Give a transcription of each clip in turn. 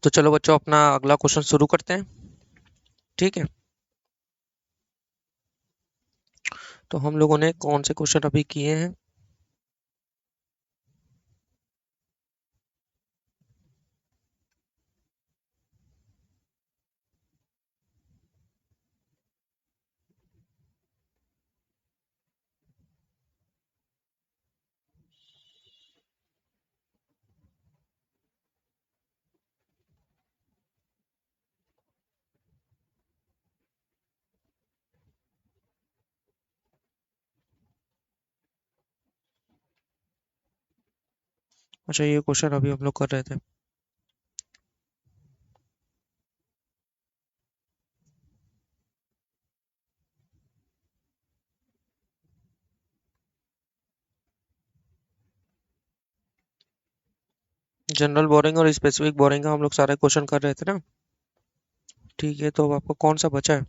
तो चलो बच्चों अपना अगला क्वेश्चन शुरू करते हैं। ठीक है, तो हम लोगों ने कौन से क्वेश्चन अभी किए हैं? अच्छा, ये क्वेश्चन अभी हम लोग कर रहे थे। जनरल बोरिंग और स्पेसिफिक बोरिंग का हम लोग सारे क्वेश्चन कर रहे थे ना। ठीक है, तो अब आपको कौन सा बचा है?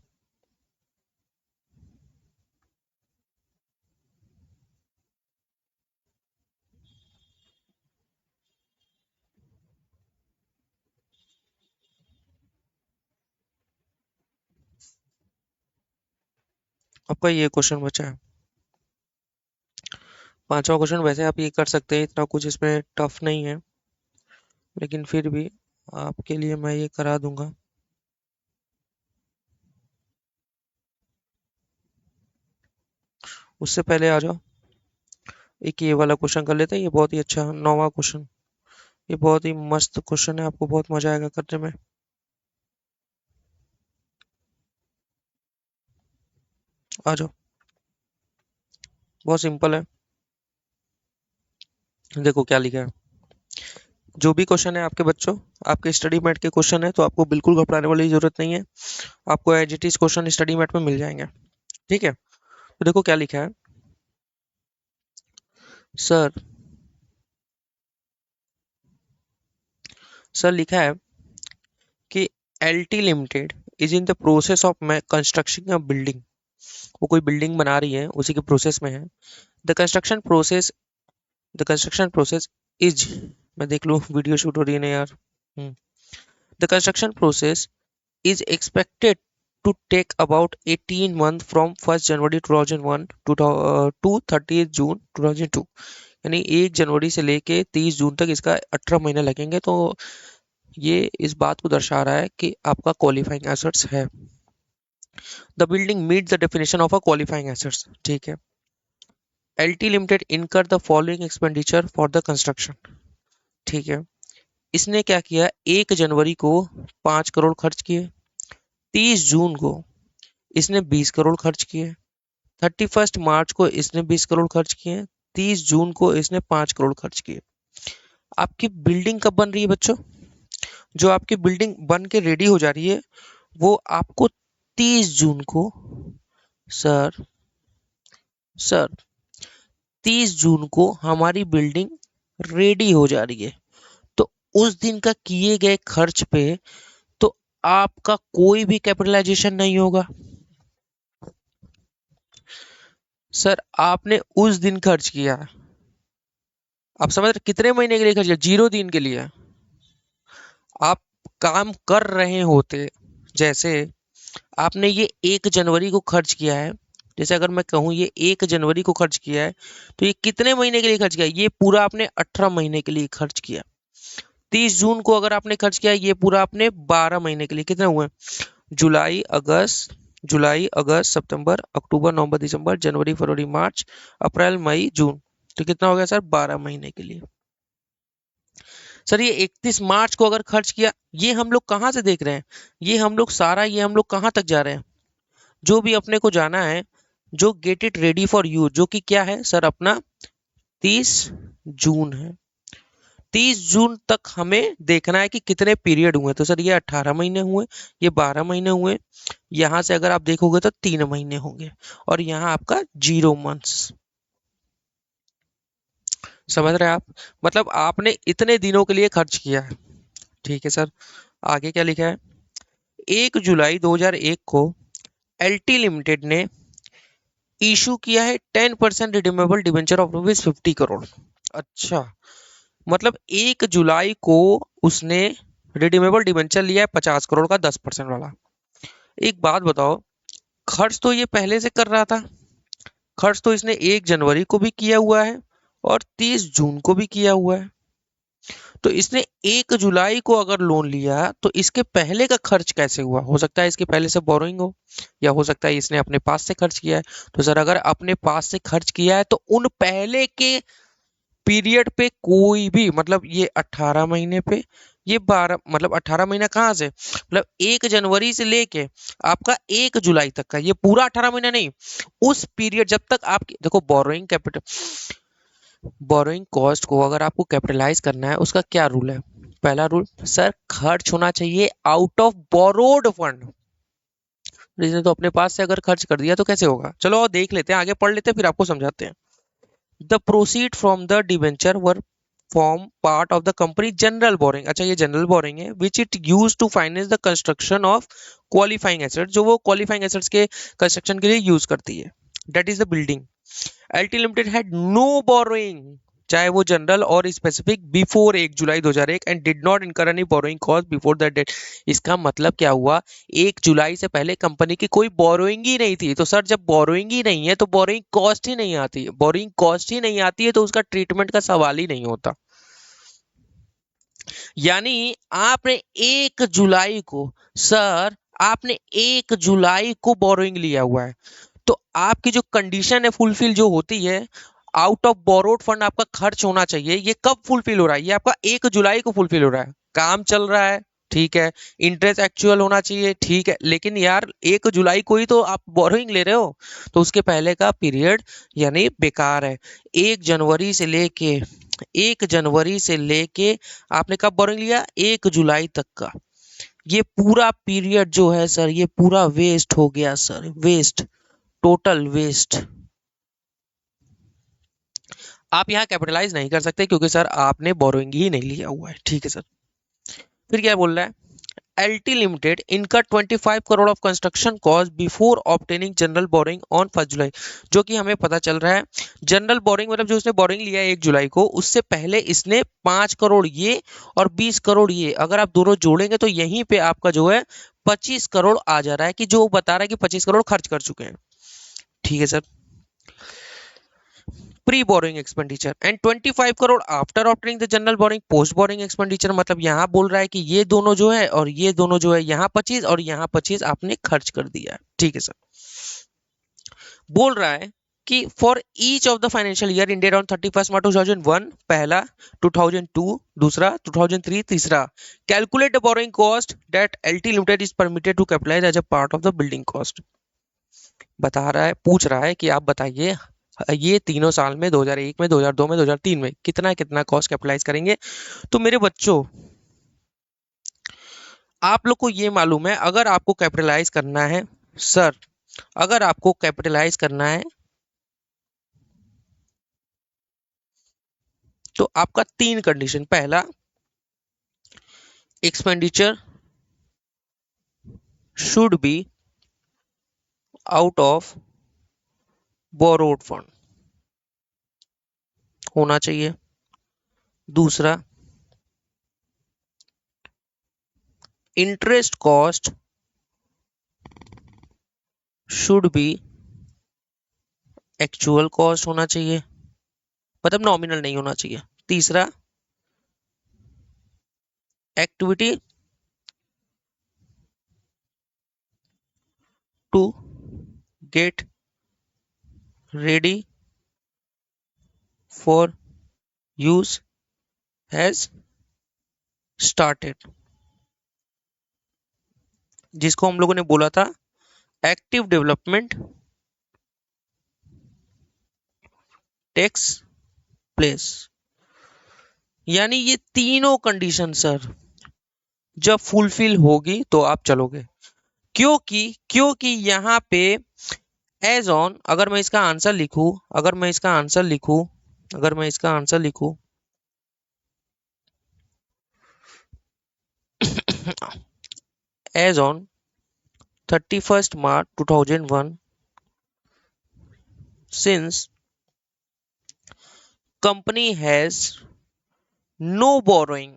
आपका ये क्वेश्चन बचा है। पांचवा क्वेश्चन वैसे आप ये कर सकते हैं, इतना कुछ इसमें टफ नहीं है, लेकिन फिर भी आपके लिए मैं ये करा दूंगा। उससे पहले आ जाओ, एक ये वाला क्वेश्चन कर लेते हैं। ये बहुत ही अच्छा नौवां क्वेश्चन, ये बहुत ही मस्त क्वेश्चन है, आपको बहुत मजा आएगा करने में। आ जाओ, बहुत सिंपल है। देखो क्या लिखा है। जो भी क्वेश्चन है आपके बच्चों, आपके स्टडी मैट के क्वेश्चन है, तो आपको बिल्कुल घबराने वाली जरूरत नहीं है। आपको as it is question study mat में मिल जाएंगे। ठीक है, तो देखो क्या लिखा है। सर सर लिखा है कि LT limited is in the process of construction of building. वो कोई बिल्डिंग बना रही है, उसी के प्रोसेस में है। The construction process the construction process is, मैं देख लूँ वीडियो शूट हो रही है ना यार। The construction process is expected to take about 18 months from 1st January 2001 to 30th June 2002। यानी 1 जनवरी से लेके 30 जून तक इसका 18 महीने लगेंगे। तो ये इस बात को दर्शा रहा है कि आपका क्वालिफाइंग एसेट्स है। The building meet the definition of a qualifying assets. ठीक है। LT limited incur the following expenditure for the construction. ठीक है। इसने क्या किया, 1 जनवरी को 5 करोड़ खर्च किए, 30 जून को इसने 20 करोड़ खर्च किए, 31 मार्च को इसने 20 करोड़ खर्च किए, 30 जून को इसने 5 करोड़ खर्च किए। आपकी बिल्डिंग कब बन रही है बच्चों? जो आपकी बिल्डिंग बन के रेडी हो जा रही है, वो आपको 30 जून को, सर सर 30 जून को हमारी बिल्डिंग रेडी हो जा रही है। तो उस दिन का किए गए खर्च पे तो आपका कोई भी कैपिटलाइजेशन नहीं होगा। सर आपने उस दिन खर्च किया, आप समझ रहे कितने महीने के लिए खर्च किया? 0 दिन के लिए। आप काम कर रहे होते, जैसे आपने ये 1 जनवरी को खर्च किया है, जैसे अगर मैं कहूँ ये 1 जनवरी को खर्च किया है, तो ये कितने महीने के लिए खर्च किया? ये पूरा आपने 18 महीने के लिए खर्च किया। 30 जून को अगर आपने खर्च किया, ये पूरा आपने 12 महीने के लिए। कितने हुए? जुलाई अगस्त सितंबर अक्टूबर नवंबर दिसंबर जनवरी फरवरी मार्च अप्रैल मई जून। तो कितना हो गया सर? 12 महीने के लिए। सर ये 31 मार्च को अगर खर्च किया, ये हम लोग कहाँ से देख रहे हैं? ये हम लोग सारा, ये हम लोग कहाँ तक जा रहे हैं? जो भी अपने को जाना है, जो get it ready for you, जो कि क्या है सर अपना 30 जून है। 30 जून तक हमें देखना है कि कितने पीरियड हुए। तो सर ये 18 महीने हुए, ये 12 महीने हुए। यहाँ से अगर आप देखोगे तो 3 महीने होंगे, और यहाँ आपका 0 मंथ्स। समझ रहे हैं आप? मतलब आपने इतने दिनों के लिए खर्च किया है। ठीक है सर, आगे क्या लिखा है। 1 जुलाई 2001 को एलटी लिमिटेड ने इशू किया है 10% रिडीमेबल डिबेंचर ऑफ ₹50 करोड़। अच्छा, मतलब 1 जुलाई को उसने रिडीमेबल डिबेंचर लिया है 50 करोड़ का 10% वाला। एक बात बताओ, खर्च तो ये पहले से कर रहा था, खर्च तो इसने 1 जनवरी को भी किया हुआ है और 30 जून को भी किया हुआ है। तो इसने 1 जुलाई को अगर लोन लिया तो इसके पहले का खर्च कैसे हुआ? हो सकता है इसके पहले से बोरोइंग हो, या हो सकता है इसने अपने पास से खर्च किया है। तो सर अगर अपने पास से खर्च किया है तो उन पहले के पीरियड पे कोई भी, मतलब ये 18 महीने पे, ये 12, मतलब 18 महीना कहाँ से, मतलब 1 जनवरी से लेके आपका 1 जुलाई तक का, ये पूरा 18 महीना नहीं, उस पीरियड जब तक आप देखो बोरोइंग कैपिटल, बोरोइंग कॉस्ट को अगर आपको कैपिटलाइज करना है उसका क्या रूल है? पहला रूल सर, खर्च होना चाहिए आउट ऑफ बोरोड फंड। इसने तो अपने पास से अगर खर्च कर दिया तो कैसे होगा? चलो और देख लेते हैं, आगे पढ़ लेते हैं, फिर आपको समझाते हैं। The proceed from the debenture were form part of the company general borrowing. अच्छा, ये जनरल बोरिंग है which it use to finance the construction of qualifying assets, जो वो क्वालिफाइंग एसेट्स के कंस्ट्रक्शन के लिए यूज करती है। That is the building. LT limited had no borrowing, चाहे वो general or specific, before 1 July 2001 and did not incur any borrowing cost before that date. इसका मतलब क्या हुआ? 1 जुलाई से पहले कंपनी की कोई बोरोइंग ही नहीं थी। तो सर जब बोरोइंग ही नहीं है तो बोरोइंग कॉस्ट ही नहीं आती है, बोरोइंग कॉस्ट ही नहीं आती है तो उसका ट्रीटमेंट का सवाल ही नहीं होता। यानी आपने 1 जुलाई को, सर आपने 1 जुलाई को बोरोइंग लिया हुआ है, तो आपकी जो कंडीशन है फुलफिल जो होती है, आउट ऑफ बोरोड फंड आपका खर्च होना चाहिए, ये कब फुलफिल हो रहा है? ये आपका 1 जुलाई को फुलफिल हो रहा है। काम चल रहा है, ठीक है, इंटरेस्ट एक्चुअल होना चाहिए, ठीक है, लेकिन यार 1 जुलाई को ही तो आप बोरोइंग ले रहे हो, तो उसके पहले का पीरियड यानी बेकार है। 1 जनवरी से लेके 1 जनवरी से लेके आपने कब बोरोइंग लिया? 1 जुलाई तक का, ये पूरा पीरियड जो है सर, ये पूरा वेस्ट हो गया सर, वेस्ट, टोटल वेस्ट। आप यहाँ कैपिटलाइज नहीं कर सकते क्योंकि सर आपने बोरोइंग ही नहीं लिया हुआ है, ठीक है सर। फिर क्या बोल रहा है? एलटी लिमिटेड इनका 25 crore of construction cost before obtaining general boring on 1 जुलाई, जो कि हमें पता चल रहा है जनरल बोरिंग मतलब जो उसने बोरिंग लिया है 1 जुलाई को, उससे पहले इसने 5 करोड़ ये और 20 करोड़ ये, अगर आप दोनों जोड़ेंगे तो यहीं पे आपका जो है 25 करोड़ आ जा रहा है, कि जो बता रहा है कि 25 करोड़ खर्च कर चुके हैं, ठीक है sir. Pre borrowing expenditure and 25 crore after ऑप्टरिंग the general borrowing post borrowing expenditure, मतलब यहाँ बोल रहा है कि ये दोनों जो है और ये दोनों जो है, यहाँ 25 और यहाँ 25 आपने खर्च कर दिया है, ठीक है सर। बोल रहा है कि for each of the financial year ended on 31 March 2001, पहला, 2002 दूसरा, 2003 तीसरा, calculate the borrowing cost that LT limited is permitted to capitalise as a part of the building cost. बता रहा है, पूछ रहा है कि आप बताइए ये तीनों साल में 2001 में, 2002 में, 2003 में कितना कितना कॉस्ट कैपिटलाइज करेंगे? तो मेरे बच्चों, आप लोग को ये मालूम है अगर आपको कैपिटलाइज करना है, सर अगर आपको कैपिटलाइज करना है तो आपका 3 कंडीशन, पहला, expenditure should be out of borrowed fund होना चाहिए। दूसरा, interest cost should be actual cost होना चाहिए, मतलब नॉमिनल नहीं होना चाहिए। तीसरा, activity to get ready for use has started, जिसको हम लोगों ने बोला था एक्टिव डेवलपमेंट टेक्स प्लेस। यानी ये तीनों कंडीशन सर जब फुलफिल होगी तो आप चलोगे, क्योंकि यहाँ पे एज ऑन, अगर मैं इसका आंसर लिखूं, अगर मैं इसका आंसर लिखूं, अगर मैं इसका आंसर लिखूं as on 31 March 2001, since company has no borrowing,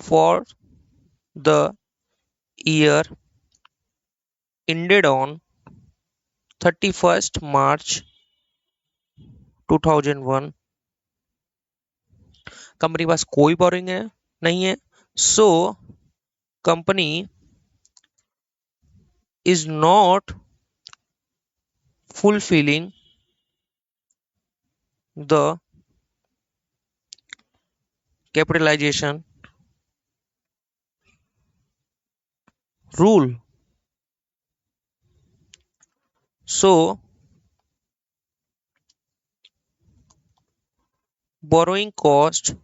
for the year ended on 31st March 2001. Company के पास कोई बोरिंग है नहीं है, so company is not fulfilling the capitalization rule. So borrowing cost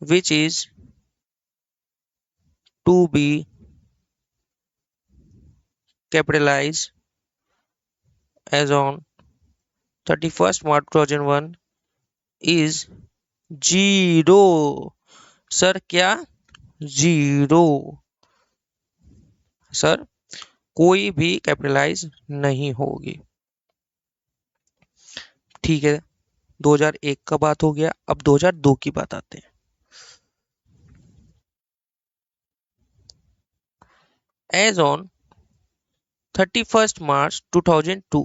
which is to be capitalized as on 31st March 2001 is zero. Sir क्या? Zero. Sir कोई भी capitalise नहीं होगी। ठीक है, 2001 का बात हो गया। अब 2002 की बात आते हैं। एज ऑन 31st March 2002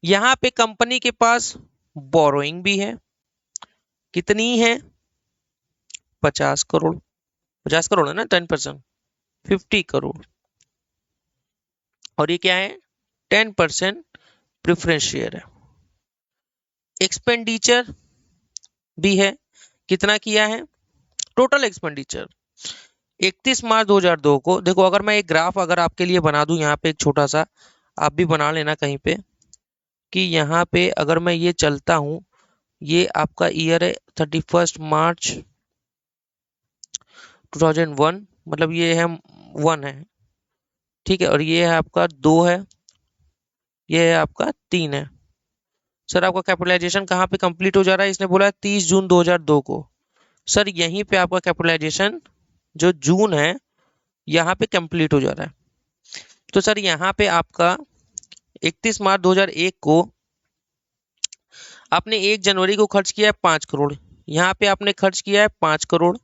यहां पे कंपनी के पास बोरोइंग भी है। कितनी है? 50 करोड़। 50 करोड़ है ना, 10%, 50 करोड़। और ये क्या है? 10% प्रेफरेंस शेयर है। एक्सपेंडिचर भी है। कितना किया है? टोटल एक्सपेंडिचर 31 मार्च 2002 को, देखो अगर मैं एक ग्राफ अगर आपके लिए बना दूं यहाँ पे एक छोटा सा, आप भी बना लेना कहीं पे, कि यहाँ पे अगर मैं ये चलता हूं, ये आपका ईयर है 31 मार्च 2001, मतलब ये है 1 है, ठीक है, और ये है आपका 2 है, ये है आपका 3 है। सर आपका कैपिटलाइजेशन कहाँ पे कंप्लीट हो जा रहा है? इसने बोला 30 जून 2002 को। सर यहीं पे आपका कैपिटलाइजेशन जो जून है यहाँ पे कंप्लीट हो जा रहा है। तो सर यहाँ पे आपका 31 मार्च 2001 को आपने 1 जनवरी को खर्च किया है 5 करोड़, यहाँ पे आपने खर्च किया है 5 करोड़,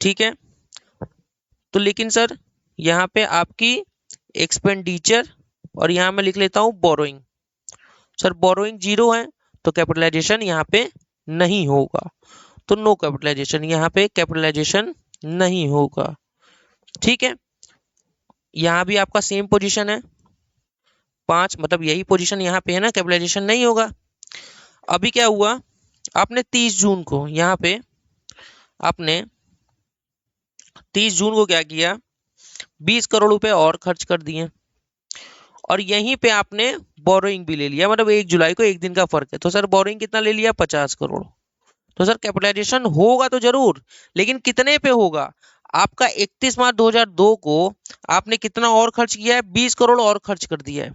ठीक है। तो लेकिन सर यहाँ पे आपकी एक्सपेंडिचर, और यहाँ मैं लिख लेता हूँ बोरोइंग। सर बोरोइंग जीरो है तो कैपिटलाइजेशन यहाँ पे नहीं होगा, तो नो कैपिटलाइजेशन, यहाँ पे कैपिटलाइजेशन नहीं होगा, ठीक है। यहाँ भी आपका सेम पोजीशन है 5, मतलब यही पोजीशन यहाँ पे है ना, कैपिटलाइजेशन नहीं होगा। अभी क्या हुआ? आपने 30 जून को यहाँ पे आपने 30 जून को क्या किया? 20 करोड़ रुपए और खर्च कर दिए, और यहीं पे आपने बोरोइंग भी ले लिया, मतलब 1 जुलाई को एक दिन का फर्क है। तो सर बोरोइंग कितना ले लिया? 50 करोड़। तो सर कैपिटलाइजेशन होगा तो जरूर, लेकिन कितने पे होगा? आपका 31 मार्च 2002 को आपने कितना और खर्च किया है? 20 करोड़ और खर्च कर दिया है।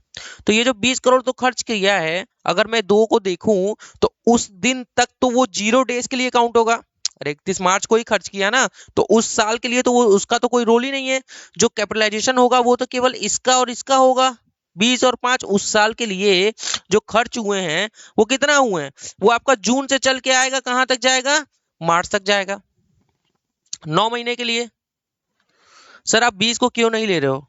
तो ये जो 20 करोड़ तो खर्च किया है, अगर मैं 2 को देखूं तो उस दिन तक तो वो 0 डेज के लिए काउंट होगा। अरे 31 मार्च को ही खर्च किया ना, तो उस साल के लिए तो वो उसका तो कोई रोल ही नहीं है। जो कैपिटलाइजेशन होगा वो तो केवल इसका और इसका होगा। 20 और 5 उस साल के लिए जो खर्च हुए हैं वो कितना हुए हैं? वो आपका जून से चल के आएगा, कहां तक जाएगा? मार्च तक जाएगा, 9 महीने के लिए। सर आप 20 को क्यों नहीं ले रहे हो?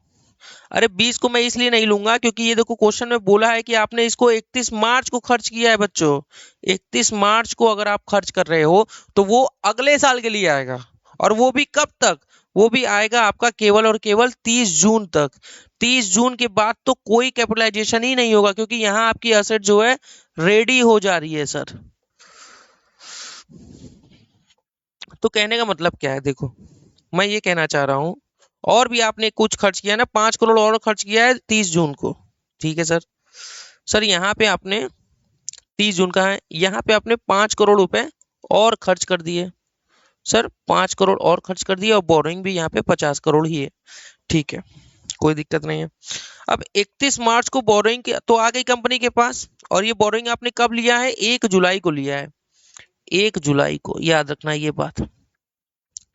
अरे 20 को मैं इसलिए नहीं लूंगा क्योंकि ये देखो क्वेश्चन में बोला है कि आपने इसको 31 मार्च को खर्च किया है बच्चों। 31 मार्च को अगर आप खर्च कर रहे हो तो वो अगले साल के लिए आएगा, और वो भी कब तक? वो भी आएगा आपका केवल और केवल 30 जून तक। 30 जून के बाद तो कोई कैपिटलाइजेशन ही नहीं होगा, क्योंकि यहाँ आपकी एसेट जो है रेडी हो जा रही है सर। तो कहने का मतलब क्या है? देखो मैं ये कहना चाह रहा हूं, और भी आपने कुछ खर्च किया ना, 5 करोड़ और खर्च किया है 30 जून को, ठीक है सर। सर यहाँ पे आपने 30 जून का है, यहाँ पे आपने 5 करोड़ रुपए और खर्च कर दिए। सर 5 करोड़ और खर्च कर दिए, और बोरोइंग भी यहाँ पे 50 करोड़ ही है, ठीक है, कोई दिक्कत नहीं है। अब 31 मार्च को बोरोइंग तो आ गई कंपनी के पास, और ये बोरोइंग आपने कब लिया है? 1 जुलाई को लिया है। 1 जुलाई को, याद रखना ये बात,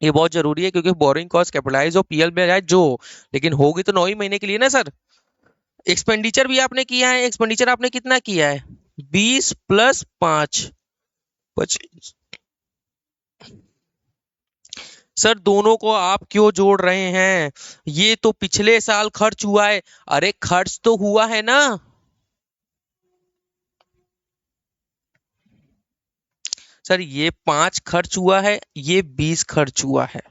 ये बहुत जरूरी है, क्योंकि बोरिंग कॉस्ट कैपिटलाइज हो, पीएल में जाए जो, लेकिन होगी तो 9 ही महीने के लिए ना सर। एक्सपेंडिचर भी आपने किया है, एक्सपेंडिचर आपने कितना किया है? 20 प्लस 5 25। सर दोनों को आप क्यों जोड़ रहे हैं? ये तो पिछले साल खर्च हुआ है। अरे खर्च तो हुआ है ना। सर ये 5 खर्च हुआ है, ये 20 खर्च हुआ है।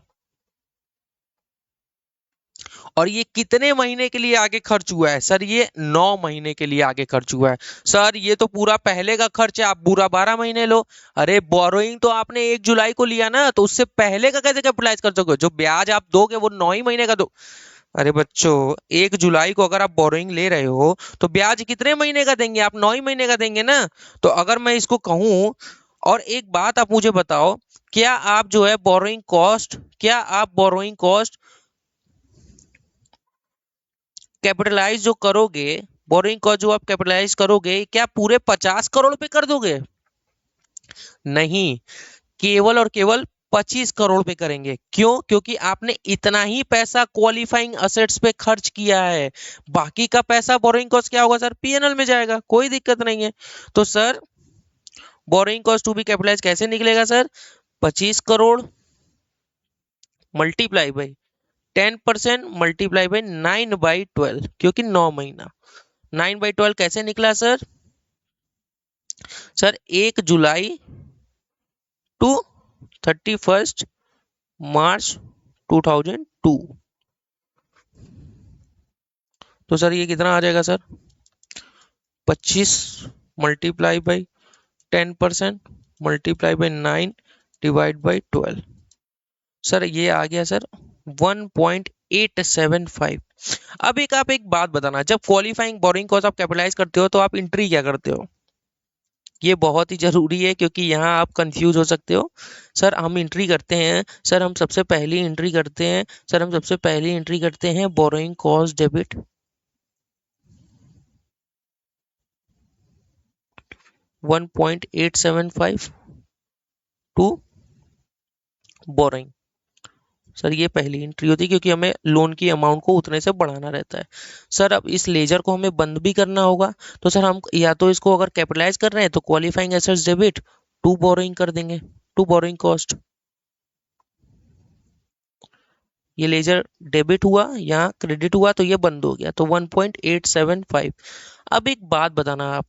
और ये कितने महीने के लिए आगे खर्च हुआ है? सर ये 9 महीने के लिए आगे खर्च हुआ है। सर ये तो पूरा पहले का खर्च है, आप पूरा 12 महीने लो। अरे बोरोइंग तो आपने 1 जुलाई को लिया ना, तो उससे पहले का कैसे कैपिटलाइज कर सकोगे? जो ब्याज आप दोगे वो 9 ही महीने का दो। अरे बच्चों, 1 जुलाई को अगर आप बोरोइंग ले रहे हो तो ब्याज कितने महीने का देंगे? आप 9 ही महीने का देंगे ना। तो अगर मैं इसको कहूं, और एक बात आप मुझे बताओ, क्या आप जो है बोरोइंग कॉस्ट, क्या आप बोरोइंग कॉस्ट कैपिटलाइज जो करोगे, बोरिंग कॉस्ट जो आप कैपिटलाइज करोगे, क्या पूरे 50 करोड़ पे कर दोगे? नहीं, केवल और केवल 25 करोड़ पे करेंगे। क्यों? क्योंकि आपने इतना ही पैसा क्वालिफाइंग असेट्स पे खर्च किया है। बाकी का पैसा बोरिंग कॉस्ट क्या होगा सर? पीएनएल में जाएगा, कोई दिक्कत नहीं है। तो sir borrowing cost to be capitalise कैसे निकलेगा sir? 25 crore multiply by 10% multiply by 9/12, क्योंकि 9 महीना। 9/12 कैसे निकला सर? सर 1 जुलाई टू 31 मार्च 2002। तो सर ये कितना आ जाएगा sir? 25 multiply by 10% multiply by 9 divide by 12। Sir ये आ गया सर 1.875। अब एक आप एक बात बताना, जब क्वालिफाइंग बोरिंग कॉस्ट आप कैपिटलाइज करते हो तो आप एंट्री क्या करते हो? ये बहुत ही जरूरी है, क्योंकि यहाँ आप कंफ्यूज हो सकते हो। सर हम एंट्री करते हैं, सर हम सबसे पहली एंट्री करते हैं, सर हम सबसे पहली एंट्री करते हैं borrowing cost debit 1.875 to borrowing. Sir ये पहली एंट्री होती है, क्योंकि हमें लोन की अमाउंट को उतने से बढ़ाना रहता है। सर अब इस लेजर को हमें बंद भी करना होगा, तो सर हम या तो इसको अगर कैपिटलाइज कर रहे हैं तो qualifying assets debit to borrowing कर देंगे, टू बोरोइंग कॉस्ट। ये लेजर डेबिट हुआ, यहाँ क्रेडिट हुआ, तो ये बंद हो गया, तो 1.875। अब एक बात बताना,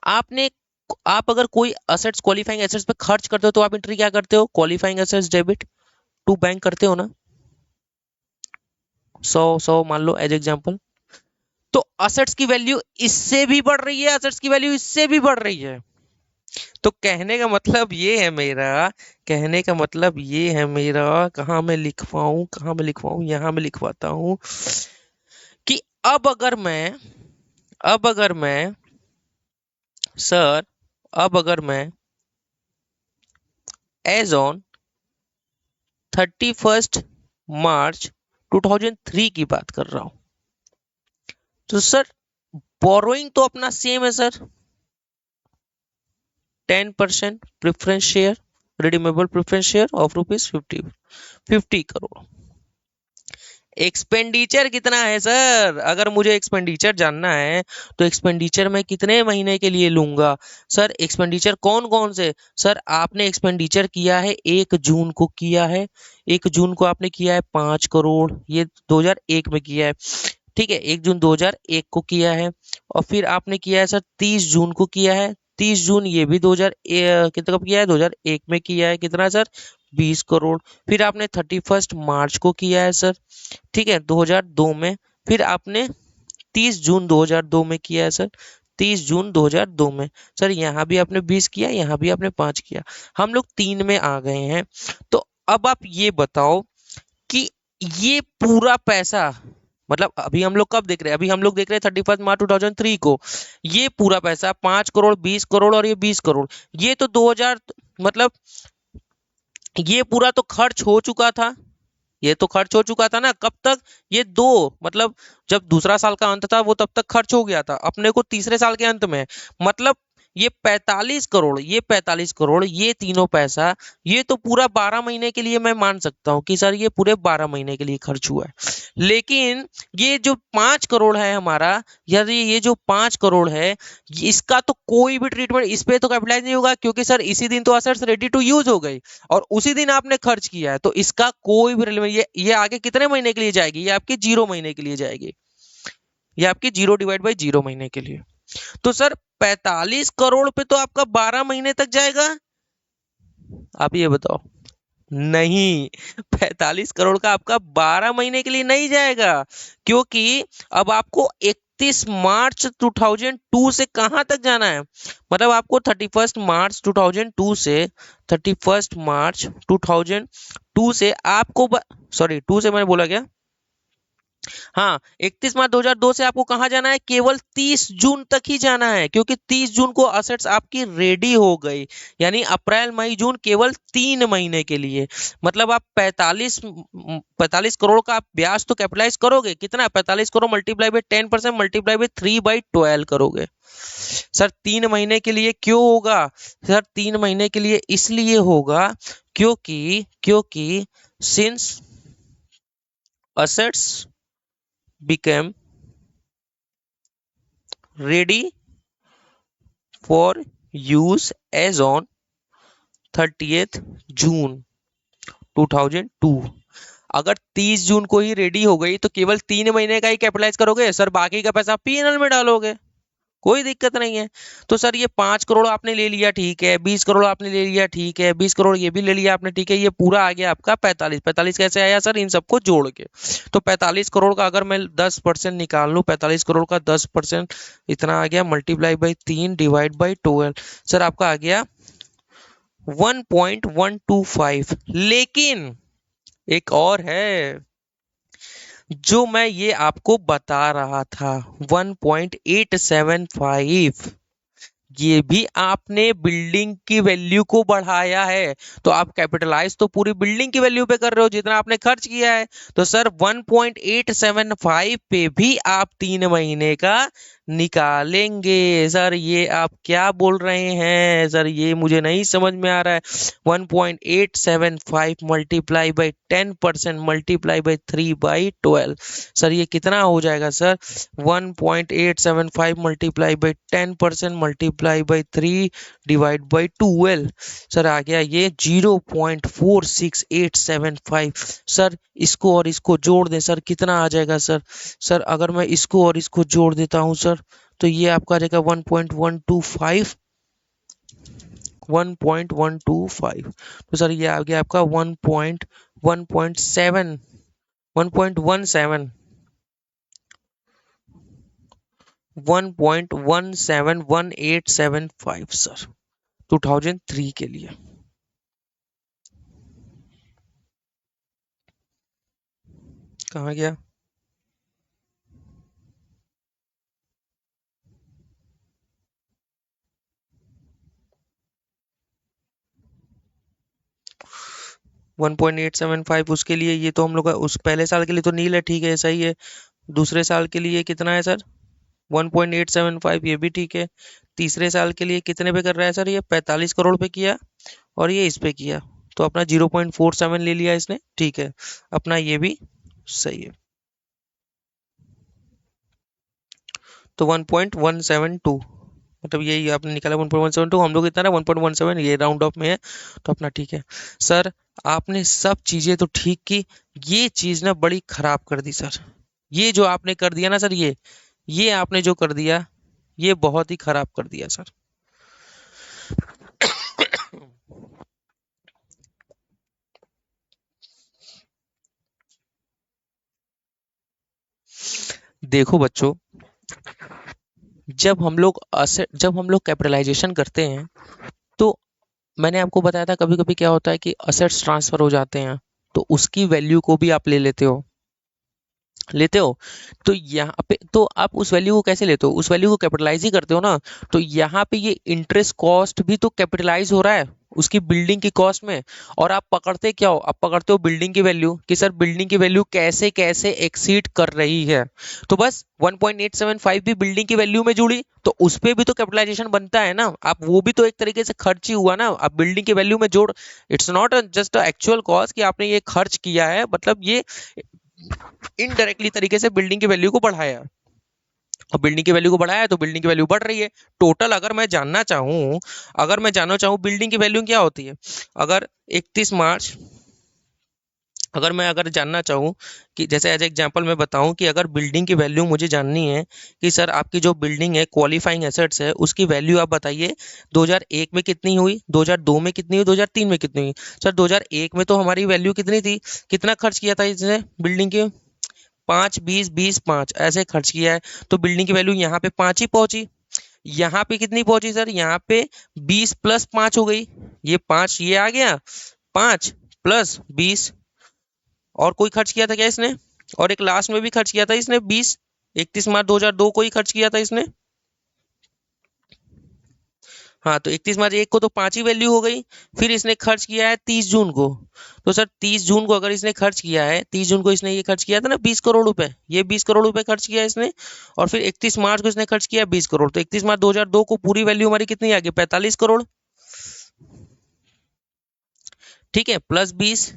आपने आप अगर कोई असेट्स क्वालिफाइंग एसेट्स पे खर्च करते हो तो आप एंट्री क्या करते हो? Qualifying assets debit to bank करते हो ना। 100 मान लो एज एग्जांपल। तो असेट्स की वैल्यू इससे भी बढ़ रही है, असेट्स की वैल्यू इससे भी बढ़ रही है। तो कहने का मतलब ये है मेरा, कहने का मतलब ये है मेरा, कहाँ मैं लिखवाऊं, कहाँ मैं लिखवाऊं, यहाँ मैं लिखवाता हूं कि अब अगर मैं सर, अब अगर मैं एज ऑन 31 मार्च 2003 की बात कर रहा हूं, तो सर बोरोइंग तो अपना सेम है sir. 10% preference share, redeemable preference share of ₹50, 50 crore. Expenditure कितना है सर? अगर मुझे एक्सपेंडिचर जानना है तो एक्सपेंडिचर मैं कितने महीने के लिए लूंगा? सर एक्सपेंडिचर कौन कौन से? सर आपने एक्सपेंडिचर किया है 1 जून को किया है, 1 जून को आपने किया है 5 करोड़, ये 2001 में किया है। ठीक है, 1 जून 2001 को किया है। और फिर आपने किया है सर 30 जून को किया है, 30 जून ये भी 2000 कितने कब किया है? 2001 में किया है। कितना सर? 20 करोड़। फिर आपने 31 मार्च को किया है सर, ठीक है, 2002 में। फिर आपने 30 जून 2002 में किया है सर, 30 जून 2002 में। सर यहाँ भी आपने 20 किया, यहाँ भी आपने 5 किया। हम लोग 3 में आ गए हैं। तो अब आप ये बताओ कि ये पूरा पैसा, मतलब अभी हम लोग कब देख रहे हैं? अभी हम लोग देख रहे हैं 31 मार्च 2003 को। ये पूरा पैसा 5 करोड़, 20 करोड़ और ये 20 करोड़, ये तो 2000, मतलब ये पूरा तो खर्च हो चुका था। ये तो खर्च हो चुका था ना, कब तक? ये दो, मतलब जब दूसरा साल का अंत था वो तब तक खर्च हो गया था, अपने को तीसरे साल के अंत में, मतलब ये 45 करोड़, ये 45 करोड़, ये तीनों पैसा, ये तो पूरा 12 महीने के लिए मैं मान सकता हूँ कि सर ये पूरे 12 महीने के लिए खर्च हुआ है। लेकिन ये जो 5 करोड़ है हमारा, यदि ये जो 5 करोड़ है, इसका तो कोई भी ट्रीटमेंट इस पे तो कैपिटलाइज नहीं होगा, क्योंकि सर इसी दिन तो असेट्स रेडी टू यूज हो गई और उसी दिन आपने खर्च किया है, तो इसका कोई भी रिलेवेंस, ये आगे कितने महीने के लिए जाएगी? ये आपके 0 महीने के लिए जाएगी, ये आपके 0/0 महीने के लिए। तो सर 45 करोड़ पे तो आपका 12 महीने तक जाएगा। आप ये बताओ। नहीं, 45 करोड़ का आपका 12 महीने के लिए नहीं जाएगा, क्योंकि अब आपको 31 मार्च 2002 से कहां तक जाना है? मतलब आपको 31 मार्च 2002 से 31 मार्च 2002 से आपको, सॉरी 2 से मैंने बोला क्या? हाँ, 31 मार्च 2002 से आपको कहाँ जाना है? केवल 30 जून तक ही जाना है, क्योंकि 30 जून को असेट्स आपकी रेडी हो गई। यानी अप्रैल मई जून केवल 3 महीने के लिए। मतलब आप 45 करोड़ का आप ब्याज तो कैपिटलाइज करोगे कितना? 45 crore multiply by 10% multiply by 3/12 करोगे। सर 3 महीने के लिए क्यों होगा? सर 3 महीने के लिए इसलिए होगा क्योंकि since assets became ready for use as on 30th June 2002। अगर 30 जून को ही रेडी हो गई तो केवल 3 महीने का ही कैपिटलाइज करोगे सर, बाकी का पैसा पीएनएल में डालोगे, कोई दिक्कत नहीं है। तो सर ये 5 करोड़ आपने ले लिया, ठीक है, 20 करोड़ आपने ले लिया, ठीक है, 20 करोड़ ये भी ले लिया आपने, ठीक है, ये पूरा आ गया आपका 45। कैसे आया सर? इन सबको जोड़ के। तो 45 करोड़ का अगर मैं 10% निकाल लूं, 45 करोड़ का 10% इतना आ गया, multiply by 3 divide by 12, sir आपका आ गया 1.125। लेकिन एक और है जो मैं ये आपको बता रहा था, 1.875, ये भी आपने बिल्डिंग की वैल्यू को बढ़ाया है। तो आप कैपिटलाइज तो पूरी बिल्डिंग की वैल्यू पे कर रहे हो जितना आपने खर्च किया है। तो सर 1.875 पे भी आप 3 महीने का निकालेंगे। सर ये आप क्या बोल रहे हैं? सर ये मुझे नहीं समझ में आ रहा है। 1.875 multiply by 10% multiply by 3/12, sir ये कितना हो जाएगा sir? 1.875 multiply by 10% multiply by 3 divide by 12, sir आ गया ये 0.46875। सर इसको और इसको जोड़ दें सर, कितना आ जाएगा सर? सर अगर मैं इसको और इसको जोड़ देता हूं सर, तो ये आपका आ जाएगा 1.125। 1.125, तो सर ये आ गया आपका 1.1.7 1.17 1.171875 सर 2003 के लिए। कहाँ गया? One point eight seven five उसके लिए, ये तो हम लोग का उस पहले साल के लिए तो नील है, ठीक है, सही है। दूसरे साल के लिए कितना है सर? 1.875, ये भी ठीक है। तीसरे साल के लिए कितने पे कर रहा है सर? ये 45 करोड़ पे किया और ये इस पे किया, तो अपना 0.47 ले लिया इसने, ठीक है, अपना ये भी सही है। तो 1.172, मतलब यही आपने निकाला 1.172, हम लोग इतना ना 1.17, ये राउंड ऑफ में है, तो अपना ठीक है। सर आपने सब चीजें तो ठीक की, ये चीज ना बड़ी खराब कर दी सर। ये जो आपने कर दिया ना सर, ये आपने जो कर दिया, ये बहुत ही खराब कर दिया सर। देखो बच्चों, जब हम लोग कैपिटलाइजेशन करते हैं, तो मैंने आपको बताया था कभी कभी क्या होता है कि असेट्स ट्रांसफर हो जाते हैं, तो उसकी वैल्यू को भी आप लेते हो। तो यहाँ पे तो आप उस वैल्यू को कैसे लेते हो? उस वैल्यू को कैपिटलाइज ही करते हो ना। तो यहाँ पे ये इंटरेस्ट कॉस्ट भी तो कैपिटलाइज हो रहा है, उसकी बिल्डिंग की कॉस्ट में। और आप पकड़ते क्या हो, आप पकड़ते हो बिल्डिंग की वैल्यू कि सर बिल्डिंग की वैल्यू कैसे कैसे एक्सीड कर रही है। तो बस 1.875 भी बिल्डिंग की वैल्यू में जुड़ी तो उस पे भी तो कैपिटलाइजेशन बनता है ना, आप वो भी तो एक तरीके से खर्च ही हुआ ना, आप बिल्डिंग की वैल्यू में जोड़। It's not just actual cost कि आपने ये खर्च किया है, मतलब ये इनडायरेक्टली तरीके से बिल्डिंग की वैल्यू को बढ़ाया। और बिल्डिंग की वैल्यू को बढ़ाया है तो बिल्डिंग की वैल्यू बढ़ रही है। टोटल अगर मैं जानना चाहूँ बिल्डिंग की वैल्यू क्या होती है, अगर 31 मार्च, अगर जानना चाहूँ कि जैसे एज एग्जांपल मैं बताऊँ कि अगर बिल्डिंग की वैल्यू मुझे जाननी है कि सर आपकी जो बिल्डिंग है क्वालिफाइंग एसेट्स है उसकी वैल्यू आप बताइए 2001 में कितनी हुई, 2002 में कितनी हुई, 2003 में कितनी हुई। सर 2001 में तो हमारी वैल्यू कितनी थी, कितना खर्च किया था इसने बिल्डिंग के, 5 20 20 5 ऐसे खर्च किया है। तो बिल्डिंग की वैल्यू यहाँ पे 5 ही पहुंची। यहाँ पे कितनी पहुंची सर, यहाँ पे 20 + 5 हो गई। ये 5 ये आ गया, 5 + 20। और कोई खर्च किया था क्या इसने, और एक लास्ट में भी खर्च किया था इसने 20, 31 मार्च 2002 को ही खर्च किया था इसने। हाँ तो 31 मार्च 1 को तो 5 ही वैल्यू हो गई। फिर इसने खर्च किया है 30 जून को। तो सर 30 जून को अगर इसने खर्च किया है, 30 जून को इसने ये खर्च किया था ना 20 करोड़ रुपए, ये 20 करोड़ रुपए खर्च किया है इसने। और फिर 31 मार्च को इसने खर्च किया 20 करोड़, तो 31 मार्च 2002 को पूरी वैल्यू हमारी कितनी आ गई, 45 करोड़। ठीक है, +20।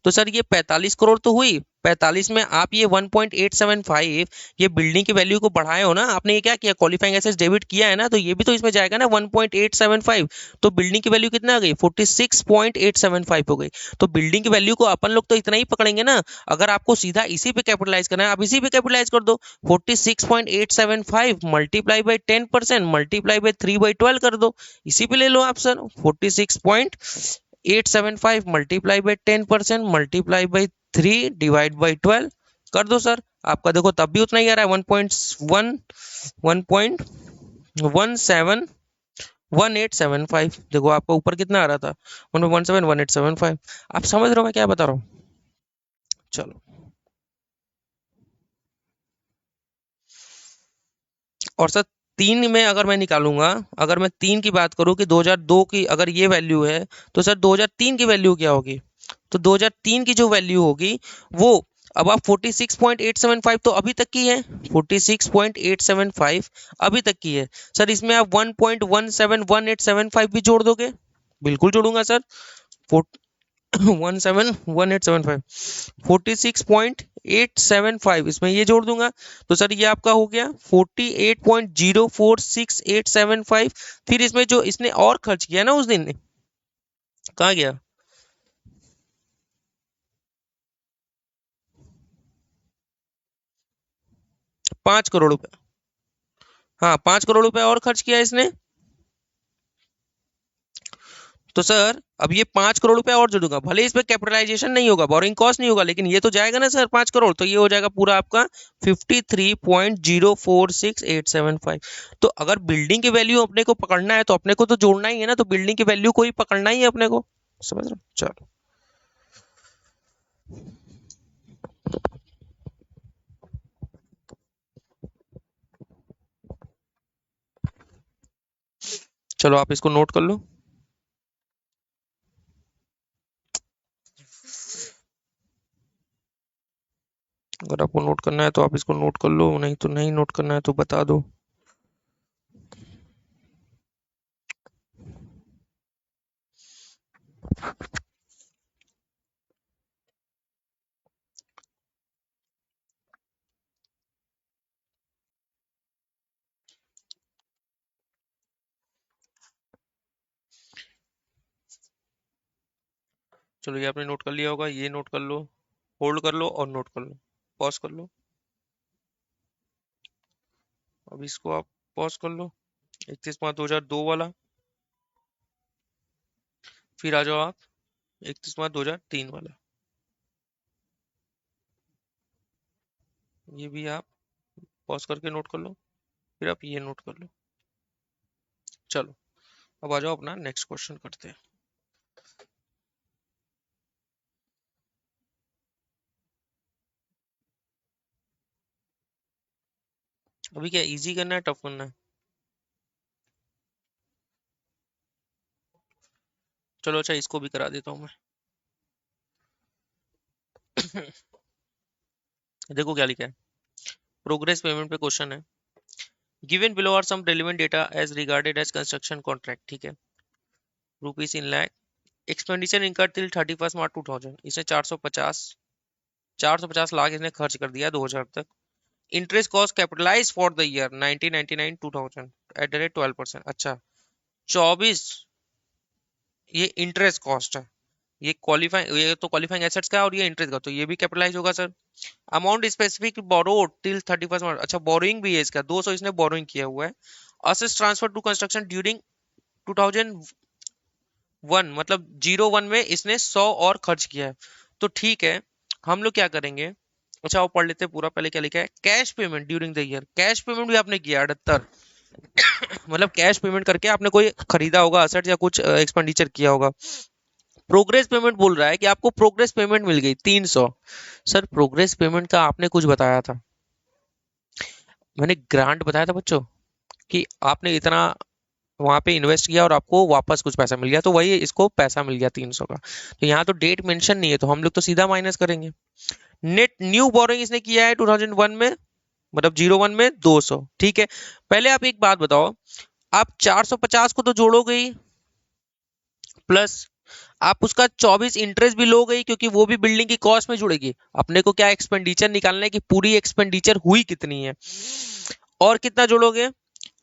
तो सर ये 45 करोड़ तो हुई, 45 में आप ये 1.875 ये बिल्डिंग की वैल्यू को बढ़ाए हो ना आपने, ये क्या किया क्वालिफाइंग एसेट्स डेबिट किया है ना, तो ये भी तो इसमें जाएगा ना 1.875। तो बिल्डिंग की वैल्यू कितना आ गई, 46.875 हो गई। तो बिल्डिंग की वैल्यू को अपन लोग तो इतना ही पकड़ेंगे ना। अगर आपको सीधा इसी पे कैपिटलाइज करना है आप इसी पे कैपिटलाइज कर दो, 46.875 मल्टीप्लाई बाई 10% मल्टीप्लाई बाई 3/12 कर दो। इसी पे ले लो आप sir, 46.875 multiply by 10% multiply by 3 divide by 12 कर दो सर। आपका देखो तब भी उतना ही आ रहा है, 1.171875। देखो आपका ऊपर कितना आ रहा था, 1.171875। आप समझ रहे हो मैं क्या बता रहा हूँ। चलो, और सर 3 में अगर मैं निकालूंगा, अगर मैं 3 की बात करूं कि 2002 की अगर ये वैल्यू है तो सर 2003 की वैल्यू क्या होगी। तो 2003 की जो वैल्यू होगी वो, अब आप 46.875 तो अभी तक की है, 46.875 अभी तक की है। सर इसमें आप 1.171875 भी जोड़ दोगे, बिल्कुल जोड़ूंगा सर। 171875, 46.875 इसमें ये जोड़ दूंगा। तो सर ये आपका हो गया 48.046875। फिर इसमें जो इसने और खर्च किया ना उस दिन, कहाँ गया, 5 करोड़ रुपए। हाँ 5 करोड़ रुपए और खर्च किया इसने। तो सर अब ये 5 करोड़ रुपए और जोड़ूंगा, भले इस पे कैपिटलाइजेशन नहीं होगा, बोरिंग कॉस्ट नहीं होगा, लेकिन ये तो जाएगा ना सर 5 करोड़, तो ये हो जाएगा पूरा आपका 53.046875। तो अगर बिल्डिंग की वैल्यू अपने को पकड़ना है तो अपने को तो जोड़ना ही है ना, तो बिल्डिंग की वैल्यू को ही पकड़ना ही है अपने को। समझ रहे हो, चलो। चलो आप इसको नोट कर लो। अगर आपको नोट करना है तो आप इसको नोट कर लो, नहीं तो नहीं नोट करना है तो बता दो। चलो ये आपने नोट कर लिया होगा, ये नोट कर लो, होल्ड कर लो और नोट कर लो, पॉज कर लो। अब इसको आप पॉज कर लो, 31 मार्च 2002 वाला। फिर आ जाओ आप 31 मार्च 2003 वाला, ये भी आप पॉज करके नोट कर लो। फिर आप ये नोट कर लो। चलो अब आ जाओ अपना नेक्स्ट क्वेश्चन करते हैं। अभी क्या इजी करना है टफ करना है। चलो अच्छा इसको भी करा देता हूँ मैं। देखो क्या लिखा है, प्रोग्रेस पेमेंट पे क्वेश्चन है। Given below are some relevant data as regarded as construction contract, ठीक है, rupees in lakh, expenditure incur till 31 March 2000, इसने 450 लाख इसने खर्च कर दिया 2000 तक। Interest cost capitalise for the year 1999 2000 at the rate 12%। अच्छा 24, ये इंटरेस्ट कॉस्ट है, ये क्वालिफाइंग, ये तो क्वालिफाइंग एसेट्स का है और ये इंटरेस्ट का, तो ये भी कैपिटलाइज होगा sir. Amount specific borrowed till 31 मार्च, अच्छा बोरोइंग भी है इसका, 200 इसने बोरोइंग किया हुआ है। Assets transfer to construction during 2001, मतलब 01 में इसने 100 और खर्च किया है। तो ठीक है, हम लोग क्या करेंगे, अच्छा वो पढ़ लेते हैं पूरा। पहले क्या लिखा है, cash payment during the year, cash payment भी आपने किया 78, मतलब कैश पेमेंट करके आपने कोई खरीदा होगा असेट या कुछ एक्सपेंडिचर किया होगा। प्रोग्रेस पेमेंट बोल रहा है कि आपको प्रोग्रेस पेमेंट मिल गई 300। सर प्रोग्रेस पेमेंट का आपने कुछ बताया था, मैंने ग्रांट बताया था बच्चों, कि आपने इतना वहां पे इन्वेस्ट किया और आपको वापस कुछ पैसा मिल गया, तो वही इसको पैसा मिल गया 300 का। तो यहाँ तो डेट मेंशन नहीं है, तो हम लोग तो सीधा माइनस करेंगे। नेट न्यू बोरोइंग इसने किया है 2001 में, मतलब 01 में 200, ठीक है। पहले आप एक बात बताओ, आप 450 को तो जोड़ोगे ही, प्लस आप उसका 24 इंटरेस्ट भी लोगे ही, क्योंकि वो भी बिल्डिंग की कॉस्ट में जुड़ेगी। अपने को क्या एक्सपेंडिचर निकालना है कि पूरी एक्सपेंडिचर हुई कितनी है, और कितना जोड़ोगे,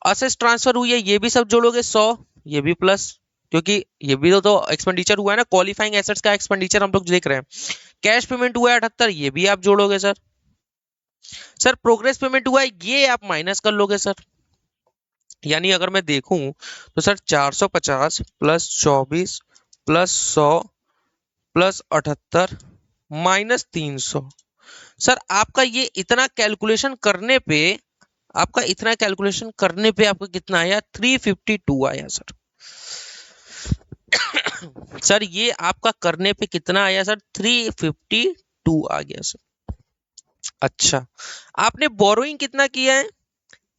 असेट्स ट्रांसफर हुई है ये भी सब जोड़ोगे 100, ये भी प्लस, क्योंकि ये भी तो एक्सपेंडिचर हुआ है ना, क्वालिफाइंग एसेट्स का एक्सपेंडिचर हम लोग देख रहे हैं। कैश पेमेंट हुआ है 78, ये भी आप जोड़ोगे सर। सर प्रोग्रेस पेमेंट हुआ है ये आप माइनस कर लोगे सर। यानी अगर मैं देखूं तो sir 450 plus 24 plus 100 plus 78 minus 300। Sir आपका ये इतना कैलकुलेशन करने पे, आपका इतना कैलकुलेशन करने पे आपका कितना आया, 352 आया सर। सर ये आपका करने पे कितना आया सर, 352 आ गया सर। अच्छा आपने बोरोइंग कितना किया है,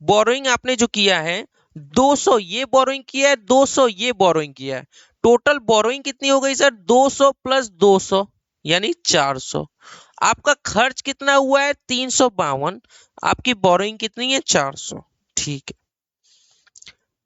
बोरोइंग आपने जो किया है 200, ये बोरोइंग किया है 200, ये बोरोइंग किया है, टोटल बोरोइंग कितनी हो गई सर, 200 प्लस 200 यानी 400। आपका खर्च कितना हुआ है 352, आपकी बोरोइंग कितनी है 400, ठीक है।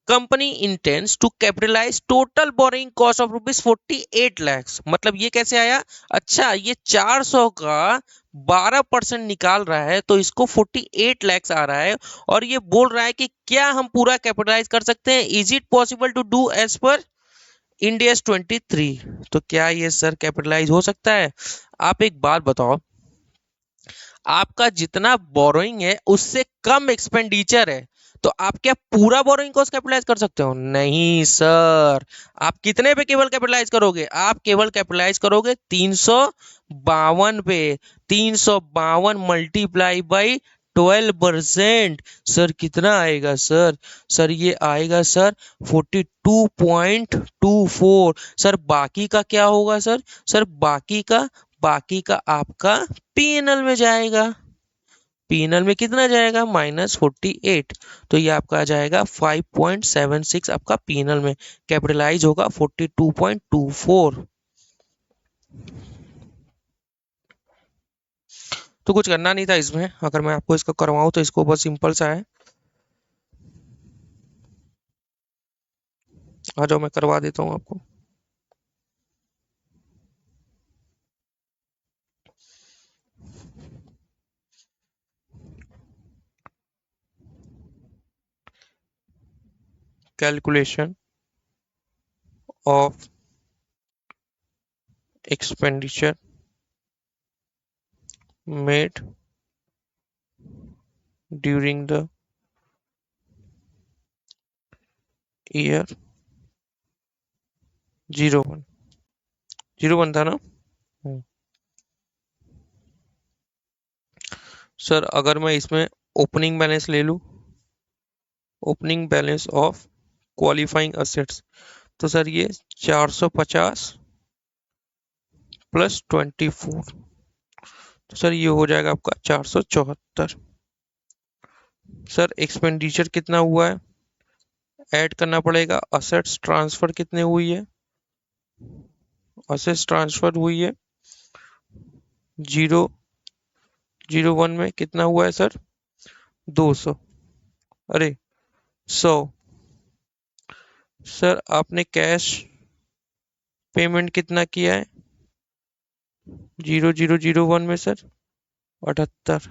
Company intends to capitalise total borrowing cost of ₹48 lakh, मतलब ये कैसे आया, अच्छा ये 400 का 12% निकाल रहा है तो इसको 48 लाख आ रहा है, और ये बोल रहा है कि क्या हम पूरा कैपिटलाइज कर सकते हैं, is it possible to do as per Ind AS 23। तो क्या ये सर कैपिटलाइज हो सकता है। आप एक बात बताओ, आपका जितना बोरोइंग है उससे कम एक्सपेंडिचर है, तो आप क्या पूरा बोरोइंग कॉस्ट कैपिटलाइज कर सकते हो, नहीं सर। आप कितने पे केवल कैपिटलाइज करोगे, आप केवल कैपिटलाइज करोगे 352 पे, 352 मल्टीप्लाई बाई 12%। सर कितना आएगा सर, सर ये आएगा सर 42.24। सर बाकी का क्या होगा सर, सर बाकी का आपका पीएनएल में जाएगा, पीएनएल में कितना जाएगा, -48। तो ये आपका आ जाएगा 5.76, आपका पीएनएल में कैपिटलाइज होगा 42.24। तो कुछ करना नहीं था इसमें, अगर मैं आपको इसको करवाऊं तो इसको बहुत सिंपल सा है। आ जाओ मैं करवा देता हूँ आपको। Calculation of expenditure made during the year 01, 01 था ना। हम्म। सर अगर मैं इसमें ओपनिंग बैलेंस ले लूं, opening balance of qualifying assets, तो सर ये 450 प्लस 24, तो सर ये हो जाएगा आपका 474। सर एक्सपेंडिचर कितना हुआ है, ऐड करना पड़ेगा, असेट्स ट्रांसफर कितने हुई है, असेट्स ट्रांसफर हुई है 001 में कितना हुआ है सर? 200। अरे 100। सर आपने कैश पेमेंट कितना किया है 0001 में सर? 78।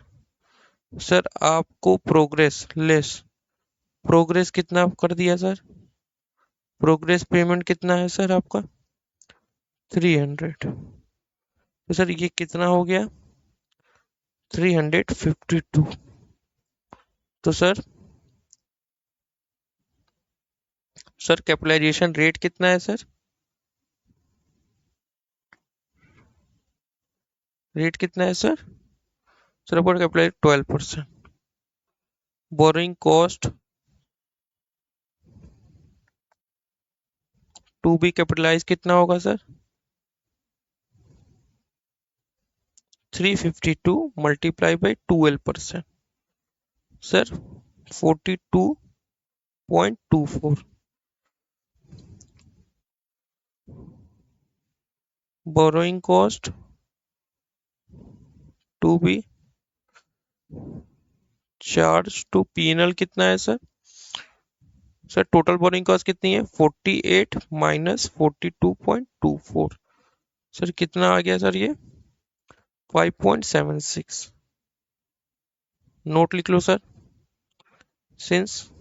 सर आपको प्रोग्रेस कितना कर दिया सर? प्रोग्रेस पेमेंट कितना है सर आपका? 300। तो सर ये कितना हो गया? 352। तो सर कैपिटलाइजेशन रेट कितना है सर? रेट कितना है सर? सर आपका capitalise 12%। Borrowing cost to be capitalise कितना होगा sir? 352 multiply by 12%। Sir 42.24। Borrowing cost to be charge to P and L कितना है sir? Sir total borrowing cost कितनी है? 48 माइनस 42.24। सर कितना आ गया सर ये? 5.76। नोट लिख लो सर। सिंस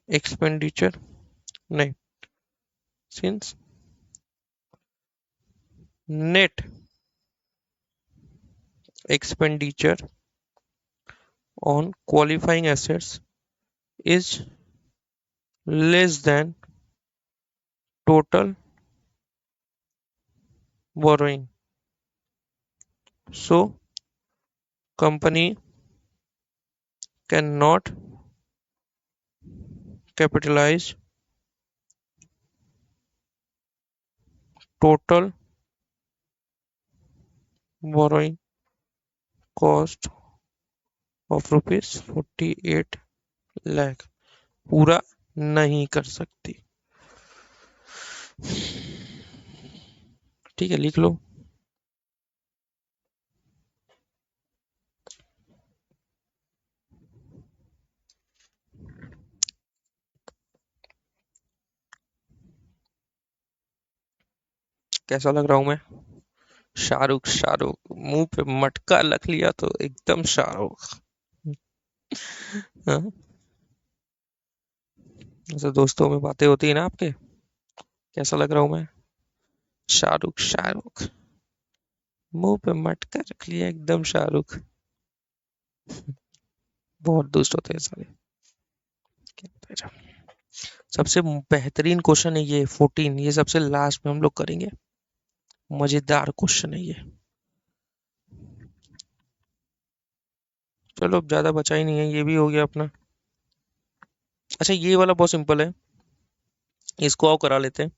एक्सपेंडिचर नहीं, since net expenditure on qualifying assets is less than total borrowing, so company cannot capitalize total borrowing cost of rupees 48 lakh। पूरा नहीं कर सकती। ठीक है, लिख लो। कैसा लग रहा हूं मैं? शाहरुख शाहरुख मुंह पे मटका रख लिया तो एकदम शाहरुख। हाँ? ऐसे दोस्तों में बातें होती है ना आपके, कैसा लग रहा हूं मैं? शाहरुख शाहरुख मुंह पे मटका रख लिया एकदम शाहरुख। बहुत दुष्ट होते हैं सारे। सबसे बेहतरीन क्वेश्चन है ये 14, ये सबसे लास्ट में हम लोग करेंगे। मजेदार क्वेश्चन है ये। चलो अब ज्यादा बचा ही नहीं है, ये भी हो गया अपना। अच्छा ये वाला बहुत सिंपल है, इसको आओ करा लेते हैं।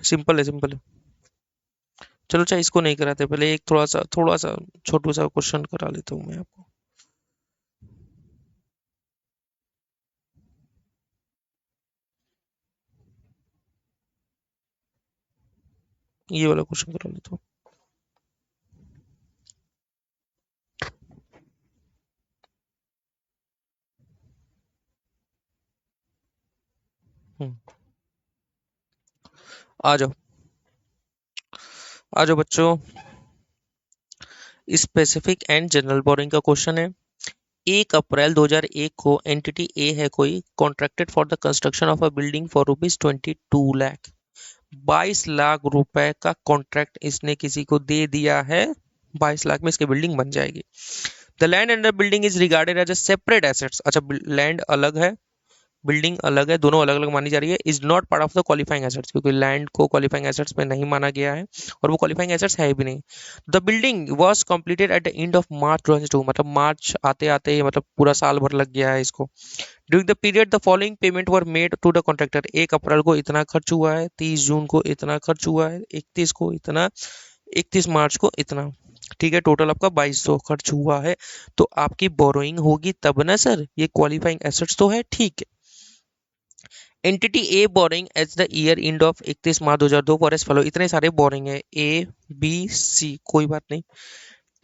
सिंपल है सिंपल है। चलो चाहे इसको नहीं कराते, पहले एक थोड़ा सा छोटू सा क्वेश्चन करा लेता हूँ मैं आपको। ये वाला क्वेश्चन करा लेता हूँ। हम्म, आ जाओ आ जाओ बच्चों। स्पेसिफिक एंड जनरल बोरिंग का क्वेश्चन है। 1 अप्रैल 2001 को एंटिटी ए है कोई, contracted for the construction of a building for ₹22 lakh. 22 lakh रुपए का कॉन्ट्रैक्ट इसने किसी को दे दिया है। 22 लाख में इसकी बिल्डिंग बन जाएगी। The land under building is regarded as a separate assets. अच्छा लैंड अलग है, बिल्डिंग अलग है, दोनों अलग अलग मानी जा रही है। Is not part of the qualifying assets, क्योंकि लैंड को क्वालिफाइंग एसेट्स में नहीं माना गया है और वो क्वालिफाइंग एसेट्स है भी नहीं। The building was completed eight the end of March 2022, मतलब मार्च आते आते मतलब पूरा साल भर लग गया है इसको। During the period the following payment were made to the contractor. 1 अप्रैल को इतना खर्च हुआ है, 30 जून को इतना खर्च हुआ है, 31 को इतना, 31 मार्च को इतना। ठीक है, टोटल आपका 2200 खर्च हुआ है। तो आपकी बोरोइंग होगी तब ना सर, ये क्वालिफाइंग एसेट्स तो है, ठीक है। Entity a borrowing as the year end of 31 March 2002 for as follow. इतने सारे बोरिंग है, ए बी सी, कोई बात नहीं।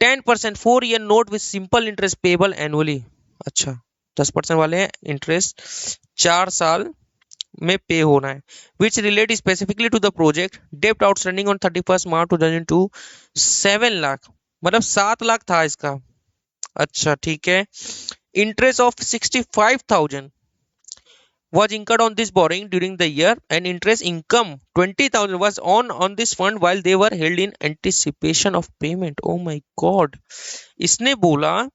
10% 4 year note with simple interest payable annually. अच्छा, 10% वाले हैं इंटरेस्ट 4 साल में पे होना है। Which relate specifically to the project. डेप्ट आउटस्टैंडिंग ऑन 31 मार्च 2002 7 लाख, मतलब 7 लाख था इसका। अच्छा ठीक है। Interest of 65,000 was incurred on this borrowing during the year, and interest income 20,000 was on this fund while they were held in anticipation of payment. Oh my god, इसने बोला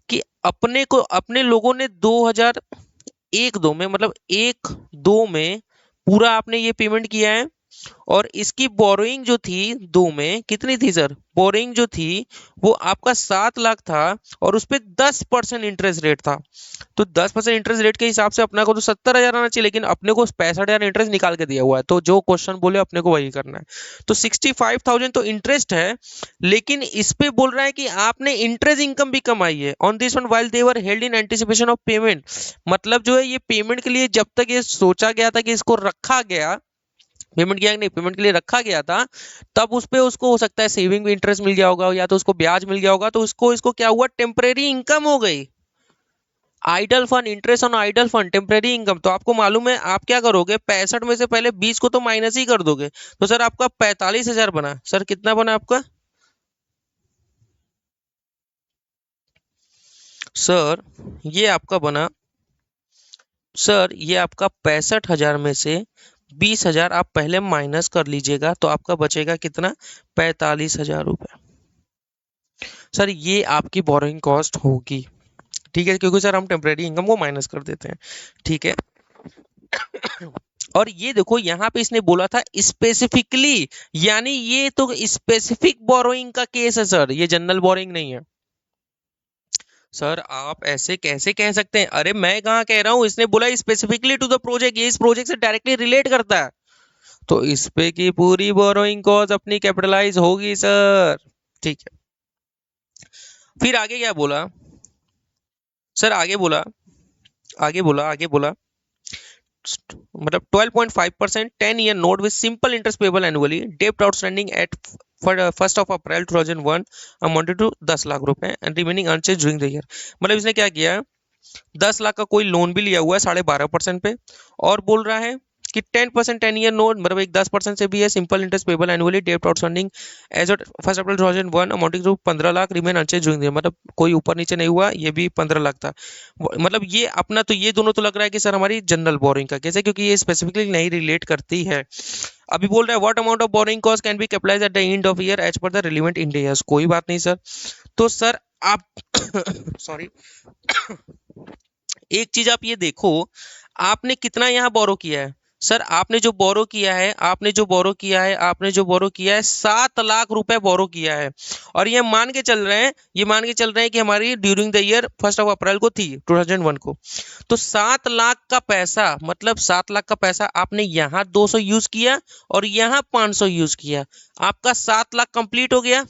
कि अपने को, अपने लोगों ने 2001 दो में, मतलब 1 2 में पूरा आपने ये पेमेंट किया है। और इसकी बोरोइंग जो थी 2 में कितनी थी सर? बोरोइंग जो थी वो आपका 7 लाख था, और उस पे 10% इंटरेस्ट रेट था। तो 10% इंटरेस्ट रेट के हिसाब से अपना को तो 70,000 आना चाहिए, लेकिन अपने को 65,000 इंटरेस्ट निकाल के दिया हुआ है। तो जो क्वेश्चन बोले अपने को वही करना है। तो 65,000 तो इंटरेस्ट है, लेकिन इस पे बोल रहा है कि आपने इंटरेस्ट इनकम भी कमाई है on this one while they were held in anticipation of payment. मतलब जो है ये पेमेंट के लिए जब तक ये सोचा गया था कि इसको रखा गया, पेमेंट किया नहीं, पेमेंट के लिए रखा गया था, तब उस पे उसको हो सकता है सेविंग भी इंटरेस्ट मिल गया होगा, या तो उसको ब्याज मिल गया होगा, तो उसको इसको क्या हुआ, टेम्परेरी इनकम हो गई। Idle fund, interest on idle fund, temporary income. तो आपको मालूम है आप क्या करोगे, 65 में से पहले 20 को तो माइनस ही कर दोगे। तो सर आपका 45,000 बना। सर कितना बना आपका? सर ये आपका बना, सर ये आपका 65,000 में से 20,000 आप पहले माइनस कर लीजिएगा, तो आपका बचेगा कितना, 45,000 रुपये। सर ये आपकी बोरोइंग कॉस्ट होगी, ठीक है, क्योंकि सर हम टेम्परेरी इनकम को माइनस कर देते हैं, ठीक है। और ये देखो यहाँ पे इसने बोला था स्पेसिफिकली, यानी ये तो स्पेसिफिक बोरोइंग का केस है सर, ये जनरल बोरोइंग नहीं है। सर आप ऐसे कैसे कह सकते हैं? अरे मैं कहाँ कह रहा हूँ, इसने बोला स्पेसिफिकली टू द प्रोजेक्ट, ये इस प्रोजेक्ट से डायरेक्टली रिलेट करता है, तो इस पे की पूरी बोरोइंग कॉस्ट अपनी कैपिटलाइज होगी सर, ठीक है। फिर आगे क्या बोला सर? आगे बोला मतलब 12.5% 10 year note with simple interest payable annually, डेप्ट outstanding at 1 April 2001 amounted to 10 lakh रुपए and remaining unchanged during the year. मतलब इसने क्या किया, 10 लाख का कोई लोन भी लिया हुआ है 12.5% पे, और बोल रहा है कि 10% 10 ईयर नोट, मतलब एक 10% से भी है, सिंपल इंटरेस्ट पेबल एनुअली, डेप्ट outstanding as of 1 April 2001 amounting to 15 lakh, remain unchange during the year. मतलब कोई ऊपर नीचे नहीं हुआ, ये भी 15 लाख था। मतलब ये अपना तो ये दोनों तो लग रहा है कि सर हमारी जनरल बोरिंग का केस है, क्योंकि ये स्पेसिफिकली नहीं रिलेट करती है। अभी बोल रहा है what amount of borrowing cost can be capitalised at the end of year as per the relevant end years. कोई बात नहीं सर। तो सर आप सॉरी, एक चीज आप ये देखो, आपने कितना यहाँ बोरो किया है सर? आपने जो बोरो किया है 7 लाख रुपए बोरो किया है। और ये मान के चल रहे हैं, कि हमारी ड्यूरिंग द ईयर 1 अप्रैल को थी 2001 को। तो 7 लाख का पैसा, मतलब 7 लाख का पैसा आपने यहाँ 200 यूज किया और यहाँ 500 यूज किया, आपका 7 लाख कंप्लीट हो गया,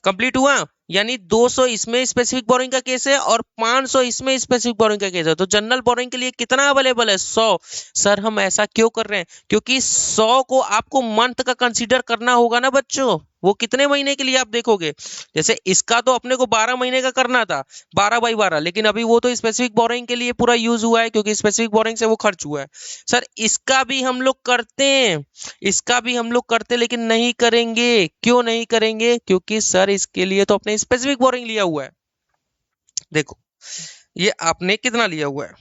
कंप्लीट हुआ। यानी 200 इसमें स्पेसिफिक बोरिंग का केस है और 500 इसमें स्पेसिफिक बोरिंग का केस है। तो जनरल बोरिंग के लिए कितना अवेलेबल है, 100। सर हम ऐसा क्यों कर रहे हैं? क्योंकि 100 को आपको मंथ का कंसीडर करना होगा ना बच्चों, वो कितने महीने के लिए आप देखोगे। जैसे इसका तो अपने को 12 महीने का करना था, 12/12, लेकिन अभी वो तो स्पेसिफिक बोरिंग के लिए पूरा यूज हुआ है, क्योंकि स्पेसिफिक बोरिंग से वो खर्च हुआ है। सर इसका भी हम लोग करते हैं, लेकिन नहीं करेंगे। क्यों नहीं करेंगे? क्योंकि सर इसके लिए तो अपने स्पेसिफिक बोरिंग लिया हुआ है। देखो ये आपने कितना लिया हुआ है,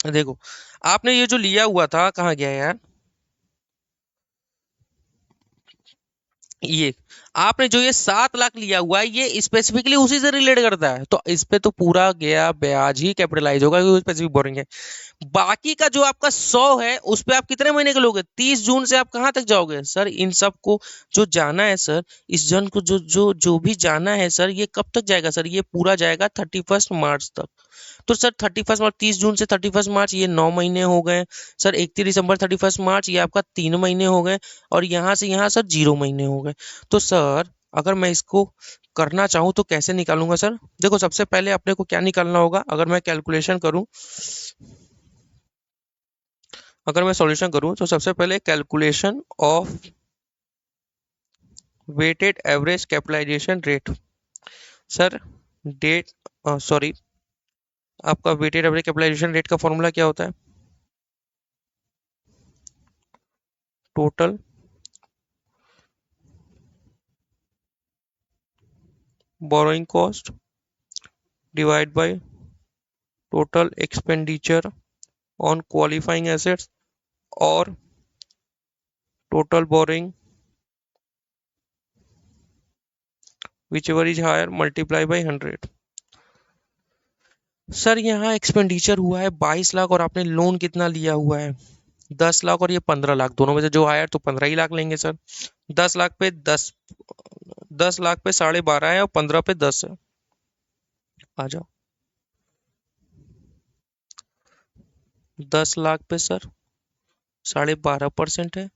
देखो आपने ये जो लिया हुआ था, कहाँ गया यार, ये आपने जो ये 7 लाख लिया हुआ है, ये स्पेसिफिकली उसी से रिलेट करता है, तो इस पे तो पूरा गया ब्याज ही कैपिटलाइज होगा, क्योंकि स्पेसिफिक बोरिंग है। बाकी का जो आपका 100 है, उस पे आप कितने महीने के लोगे? 30 जून से आप कहाँ तक जाओगे सर? इन सब को जो जाना है सर, इस जन को जो जो जो भी जाना है सर, ये कब तक जाएगा सर? ये पूरा जाएगा 31 मार्च तक। तो सर 31 मार्च, 30 जून से 31 मार्च, ये 9 महीने हो गए। सर 31 दिसंबर 31 मार्च, ये आपका 3 महीने हो गए। और यहाँ से यहाँ सर 0 महीने हो गए। तो सर अगर मैं इसको करना चाहूँ तो कैसे निकालूंगा सर? देखो सबसे पहले अपने को क्या निकालना होगा, अगर मैं कैलकुलेशन करूँ, अगर मैं सॉल्यूशन करूं तो सबसे पहले calculation of weighted average capitalisation rate. Sir that sorry आपका वेटेड एवरेज कैपिटलाइजेशन रेट का फॉर्मूला क्या होता है? Total borrowing cost divide by total expenditure on qualifying assets or total borrowing whichever is higher multiply by 100। Sir यहाँ expenditure हुआ है 22 लाख और आपने लोन कितना लिया हुआ है 10 लाख और ये 15 लाख, दोनों में से जो हायर तो 15 ही लाख लेंगे सर। 10 लाख पे 10, 10 लाख पे 12.5 है और 15 पे 10 है। आ जाओ। 10 लाख पे सर 12.5% है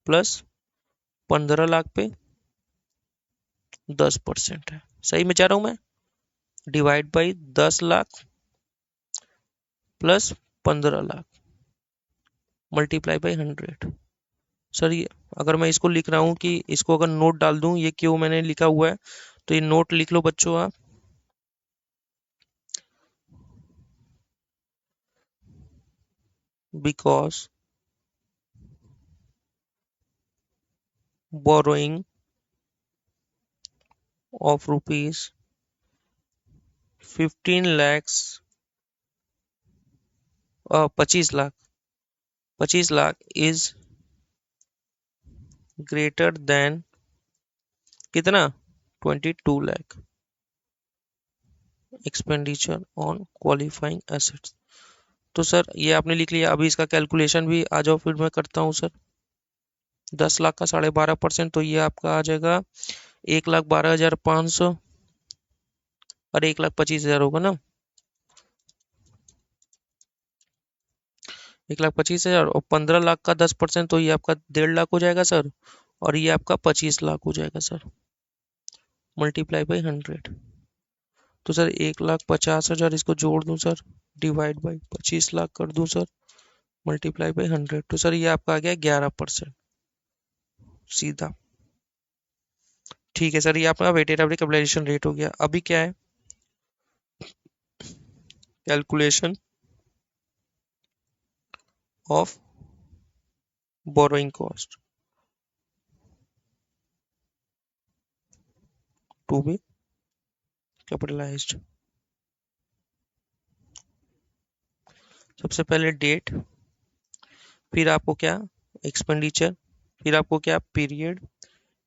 प्लस 15 लाख पे 10% है। सही में जा रहा हूं मैं? Divide by 10 lakh plus 15 lakh multiply by 100। Sir ये अगर मैं इसको लिख रहा हूँ कि इसको अगर नोट डाल दूं, ये क्यों मैंने लिखा हुआ है, तो ये नोट लिख लो बच्चों आप। Because borrowing of rupees 15 lakhs 25 lakh 25 lakh is greater than कितना 22 lakh expenditure on qualifying assets. तो सर ये आपने लिख लिया, अभी इसका कैलकुलेशन भी आ जाओ, फिर मैं करता हूँ सर। 10 लाख का 12.5% तो ये आपका आ जाएगा 1,12,500 और 1,25,000 होगा ना। 1,25,000 और 15 लाख का 10% तो ये आपका 1.5 लाख हो जाएगा सर, और ये आपका 25 लाख हो जाएगा सर मल्टीप्लाई बाई 100। तो सर 1,50,000 इसको जोड़ दूं सर, डिवाइड बाई 25 लाख कर दूं सर, मल्टीप्लाई बाई 100। तो सर ये आपका आ गया 11% सीधा। ठीक है सर, ये आपका वेटेड एवरेज कैपिटलाइजेशन रेट हो गया। अभी क्या है? Calculation of borrowing cost to be capitalised. सबसे पहले डेट, फिर आपको क्या एक्सपेंडिचर, फिर आपको क्या पीरियड,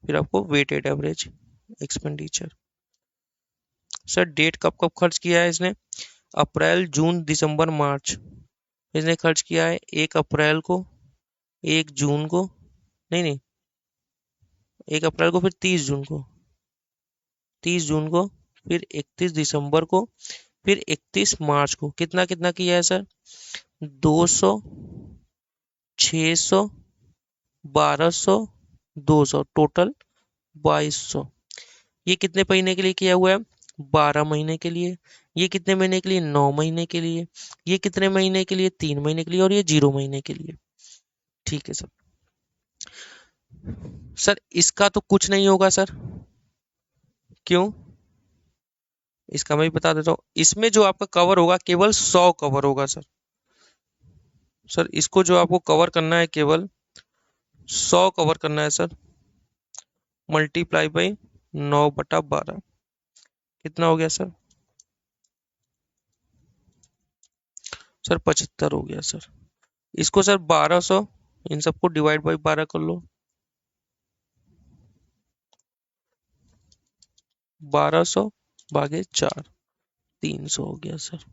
फिर आपको weighted average expenditure. Sir date कब कब खर्च किया है इसने? अप्रैल जून दिसंबर मार्च। इसने खर्च किया है 1 अप्रैल को, 1 जून को, नहीं नहीं 1 अप्रैल को, फिर 30 जून को, 30 जून को, फिर 31 दिसंबर को, फिर 31 मार्च को। कितना कितना किया है सर? 200, 600, 1200, 200, टोटल 2200। ये कितने महीने के लिए किया हुआ है? 12 महीने के लिए। ये कितने महीने के लिए? 9 महीने के लिए। ये कितने महीने के लिए? 3 महीने के लिए। और ये 0 महीने के लिए। ठीक है सर। सर इसका तो कुछ नहीं होगा सर। क्यों? इसका मैं भी बता देता हूँ। इसमें जो आपका कवर होगा केवल 100 कवर होगा सर। सर इसको जो आपको कवर करना है केवल 100 कवर करना है सर, मल्टीप्लाई बाई 9/12। कितना हो गया सर? सर 75 हो गया सर। इसको सर 1200, इन सबको डिवाइड बाई 12 कर लो। 1200 भागे 4, 300 हो गया सर।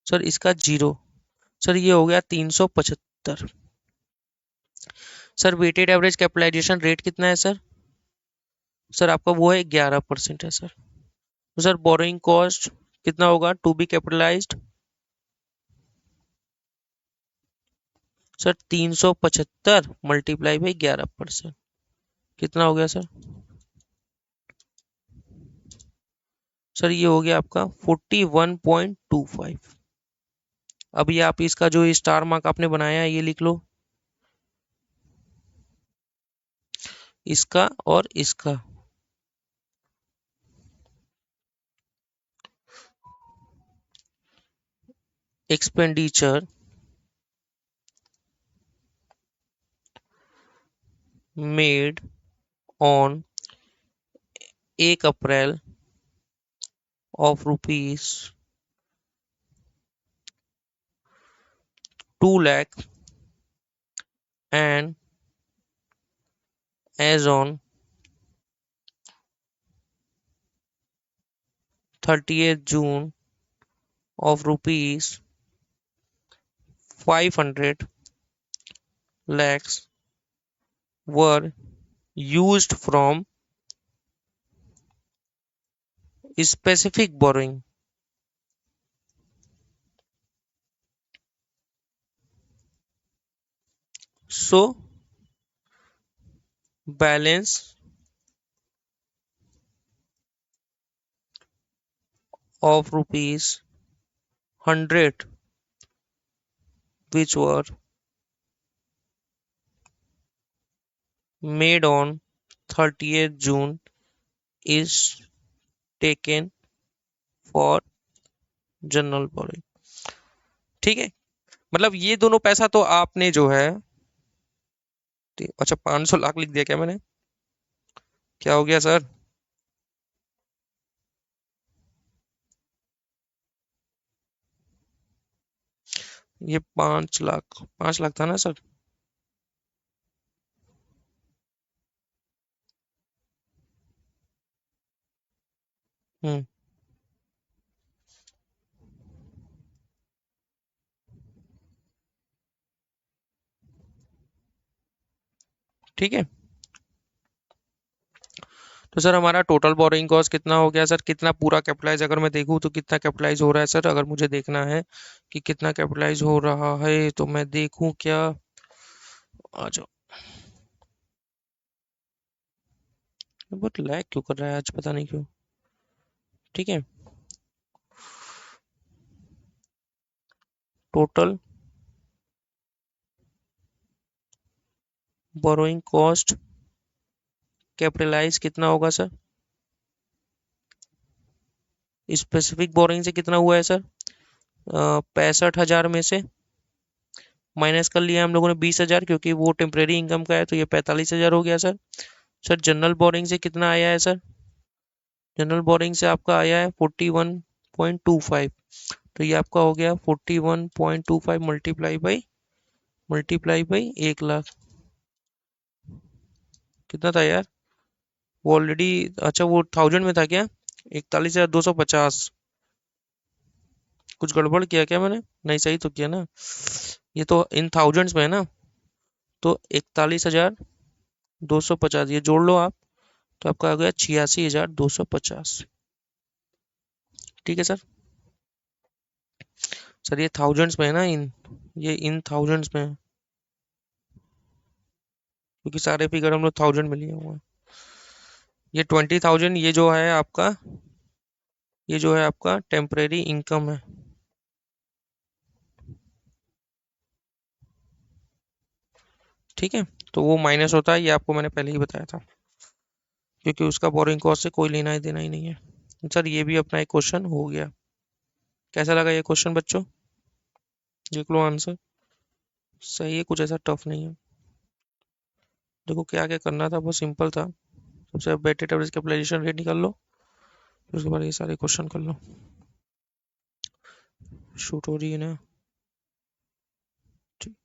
सर इसका जीरो। सर ये हो गया 375। Sir weighted average capitalisation rate कितना है सर? सर आपका वो है 11% है सर। तो सर बोरोइंग कॉस्ट कितना होगा to be capitalised? Sir 375 multiply by 11%। कितना हो गया सर? सर ये हो गया आपका 41.25। अभी आप इसका जो स्टार मार्क आपने बनाया है ये लिख लो, इसका और इसका। Expenditure made on 1 April of rupees 2 lakh and as on 30th June of rupees 500 lakhs were used from specific borrowing. So balance of rupees 100 which were made on 30th June is taken for general borrowing. ठीक है, मतलब ये दोनों पैसा तो आपने जो है, अच्छा 500 लाख लिख दिया क्या मैंने? क्या हो गया सर? ये 5 लाख, 5 लाख था ना सर? हम्म। ठीक है, तो सर हमारा टोटल बोरोइंग कॉस्ट कितना हो गया सर? कितना पूरा कैपिटलाइज अगर मैं देखूं तो कितना कैपिटलाइज हो रहा है सर? अगर मुझे देखना है कि कितना कैपिटलाइज हो रहा है तो मैं देखूं क्या? आ जाओ। बहुत लैग क्यों कर रहा है आज, पता नहीं क्यों। ठीक है, टोटल बोरोइंग कॉस्ट कैपिटलाइज कितना होगा सर? स्पेसिफिक बोरोइंग से कितना हुआ है सर? 65,000 में से माइनस कर लिया हम लोगों ने 20,000, क्योंकि वो टेम्परेरी इनकम का है, तो ये 45,000 हो गया सर। सर जनरल बोरिंग से कितना आया है सर? जनरल बोरिंग से आपका आया है 41.25। तो ये आपका हो गया 41.25 मल्टीप्लाई बाई 1 लाख। कितना था यार वो ऑलरेडी? अच्छा वो थाउजेंड में था क्या? 41,250। कुछ गड़बड़ किया क्या मैंने? नहीं, सही तो किया ना? ये तो इन थाउजेंड्स में है ना? तो 41,250 ये जोड़ लो आप, तो आपका आ गया 86,250। ठीक है सर। सर ये थाउजेंड्स में है ना, ये इन थाउजेंड्स में है, क्योंकि सारे फिगर हम लोग थाउजेंड में लिए हुए हैं। ये 20,000 ये जो है आपका, ये जो है आपका टेम्परेरी इनकम है। ठीक है, तो वो माइनस होता है, ये आपको मैंने पहले ही बताया था, क्योंकि उसका बोरिंग कॉस्ट से कोई लेना ही देना ही नहीं है। सर ये भी अपना एक क्वेश्चन हो गया। कैसा लगा ये क्वेश्चन बच्चों? देख लो आंसर, सही है, कुछ ऐसा टफ नहीं है। देखो क्या क्या करना था, बहुत सिंपल था। सबसे वेटेड एवरेज कैपिटलाइजेशन रेट निकाल लो, फिर उसके बाद ये सारे क्वेश्चन कर लो। शूट हो रही है ना? ठीक।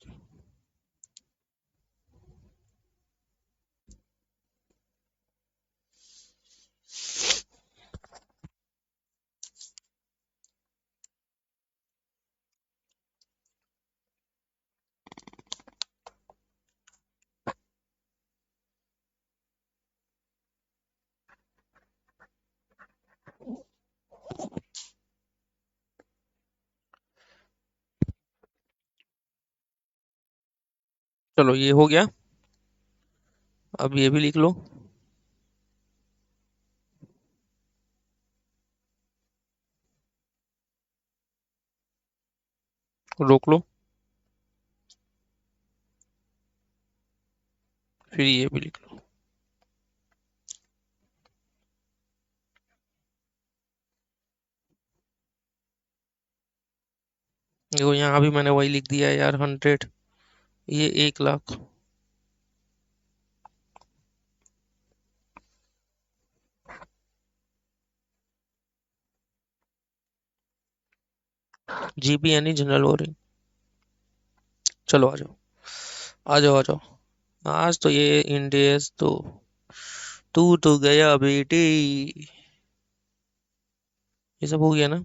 चलो ये हो गया, अब ये भी लिख लो। रोक लो, फिर ये भी लिख लो। देखो यहाँ भी मैंने वही लिख दिया है यार, 100, ये 1 लाख। जीबी यानी जनरल वॉरंटी। चलो आ जाओ, आ जाओ, आ जाओ। आज तो ये इंडियस तो, तू तो गया बेटी। ये सब हो गया ना।